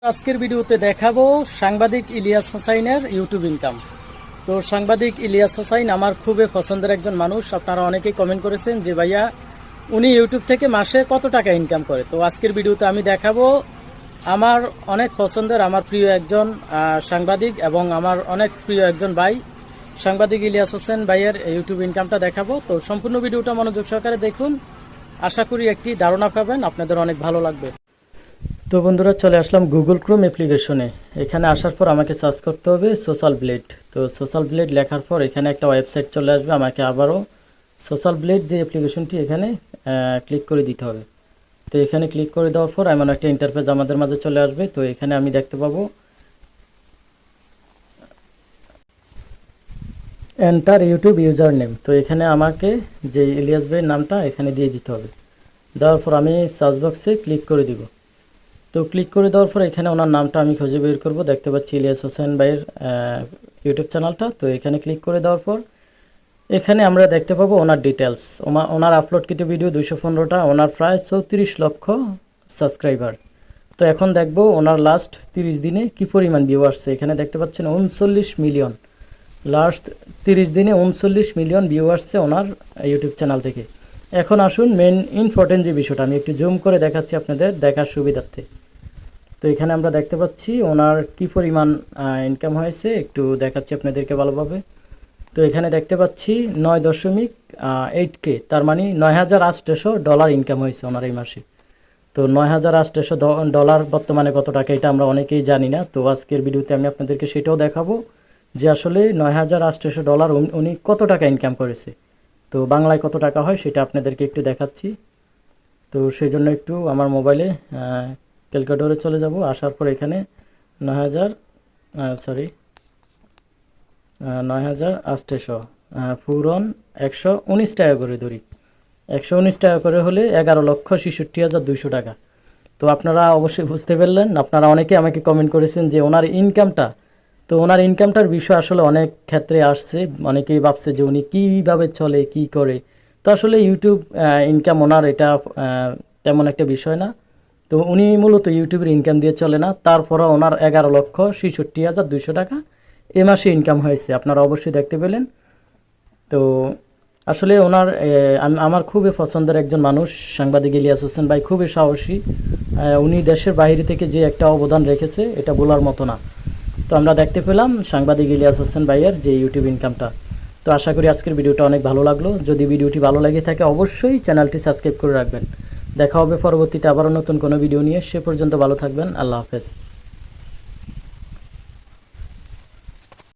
আজকের ভিডিওতে দেখাবো সাংবাদিক ইলিয়াস হোসাইনের ইউটিউব ইনকাম। তো সাংবাদিক ইলিয়াস হোসাইন আমার খুবই পছন্দের একজন মানুষ। আপনারা অনেকেই কমেন্ট করেছেন যে ভাইয়া উনি ইউটিউব থেকে মাসে কত টাকা ইনকাম করে। তো আজকের ভিডিওতে আমি দেখাবো আমার অনেক পছন্দের, আমার প্রিয় একজন সাংবাদিক এবং আমার অনেক প্রিয় একজন ভাই সাংবাদিক ইলিয়াস হোসেন ভাইয়ের ইউটিউব ইনকামটা দেখাবো। তো সম্পূর্ণ ভিডিওটা মনোযোগ সহকারে দেখুন, আশা করি একটি ধারণা পাবেন, আপনাদের অনেক ভালো লাগবে। তো বন্ধুরা, চলে আসলাম গুগল ক্রোম অ্যাপ্লিকেশনে। এখানে আসার পর আমাকে সার্চ করতে হবে সোশ্যাল ব্লেড। তো সোশ্যাল ব্লেড লেখার পর এখানে একটা ওয়েবসাইট চলে আসবে, আমাকে আবারও সোশ্যাল ব্লেড যে অ্যাপ্লিকেশনটি এখানে ক্লিক করে দিতে হবে। তো এখানে ক্লিক করে দেওয়ার পর এমন একটা ইন্টারফেস আমাদের মাঝে চলে আসবে। তো এখানে আমি দেখতে পাবো এন্টার ইউটিউব ইউজার নেম। তো এখানে আমাকে যে ইলিয়াস ভাইয়ের নামটা এখানে দিয়ে দিতে হবে। দেওয়ার পর আমি সার্চ বক্সে ক্লিক করে দিব। তো ক্লিক করে দেওয়ার পর এখানে ওনার নামটা আমি খুঁজে বের করব। দেখতে পাচ্ছি ইলিয়াস হোসেন ভাইয়ের ইউটিউব চ্যানেলটা। তো এখানে ক্লিক করে দেওয়ার পর এখানে আমরা দেখতে পাবো ওনার ডিটেলস। ওনার আপলোডকৃত ভিডিও 215টা, ওনার প্রায় 34 লক্ষ সাবস্ক্রাইবার। তো এখন দেখব ওনার লাস্ট 30 দিনে কি পরিমাণ ভিউ আসছে। এখানে দেখতে পাচ্ছেন 39 মিলিয়ন, লাস্ট 30 দিনে 39 মিলিয়ন ভিউ আসছে ওনার ইউটিউব চ্যানেল থেকে। এখন আসুন মেন ইম্পর্টেন্ট যে বিষয়টা, আমি একটু জুম করে দেখাচ্ছি আপনাদের দেখার সুবিধার্থে। তো এখানে আমরা দেখতে পাচ্ছি ওনার কি পরিমাণ ইনকাম হয়েছে, একটু দেখাচ্ছি আপনাদেরকে ভালোভাবে। তো এখানে দেখতে পাচ্ছি 9.8K, তার মানে $9,800 ইনকাম হয়েছে ওনার এই মাসে। তো $9,800 বর্তমানে কত টাকা এটা আমরা অনেকেই জানি না। তো আজকের ভিডিওতে আমি আপনাদেরকে সেটাও দেখাবো যে আসলে $9,800 উনি কত টাকা ইনকাম করেছে। তো বাংলায় কত টাকা হয় সেটা আপনাদেরকে একটু দেখাচ্ছি। তো সেই জন্য একটু আমার মোবাইলে ক্যালকুলেটরে চলে যাব। আসার পর এখানে 9,800 পূরণ 119 টাকা করে ধরি। 119 টাকা করে হলে 11,66,200 টাকা। তো আপনারা অবশ্যই বুঝতে পারলেন। আপনারা অনেকে আমাকে কমেন্ট করেছেন যে ওনার ইনকামটা, তো ওনার ইনকামটার বিষয় আসলে অনেক ক্ষেত্রে আসছে। অনেকেই ভাবছে যে উনি কীভাবে চলে, কি করে। তো আসলে ইউটিউব ইনকাম ওনার এটা তেমন একটা বিষয় না। তো উনি মূলত ইউটিউবের ইনকাম দিয়ে চলে না, তারপরও ওনার 11,66,200 টাকা এ মাসে ইনকাম হয়েছে, আপনারা অবশ্যই দেখতে পেলেন। তো আসলে ওনার আমার খুবই পছন্দের একজন মানুষ সাংবাদিক ইলিয়াস হোসেন ভাই, খুবই সাহসী। উনি দেশের বাইরে থেকে যে একটা অবদান রেখেছে এটা বলার মতো না। তো আমরা দেখতে পেলাম সাংবাদিক ইলিয়াস হোসেন ভাইয়ের যে ইউটিউব ইনকামটা। তো আশা করি আজকের ভিডিওটা অনেক ভালো লাগলো। যদি ভিডিওটি ভালো লাগে থাকে অবশ্যই চ্যানেলটি সাবস্ক্রাইব করে রাখবেন। দেখা হবে পরবর্তীতে আবারও নতুন কোনো ভিডিও নিয়ে। সে পর্যন্ত ভালো থাকবেন। আল্লাহ হাফেজ।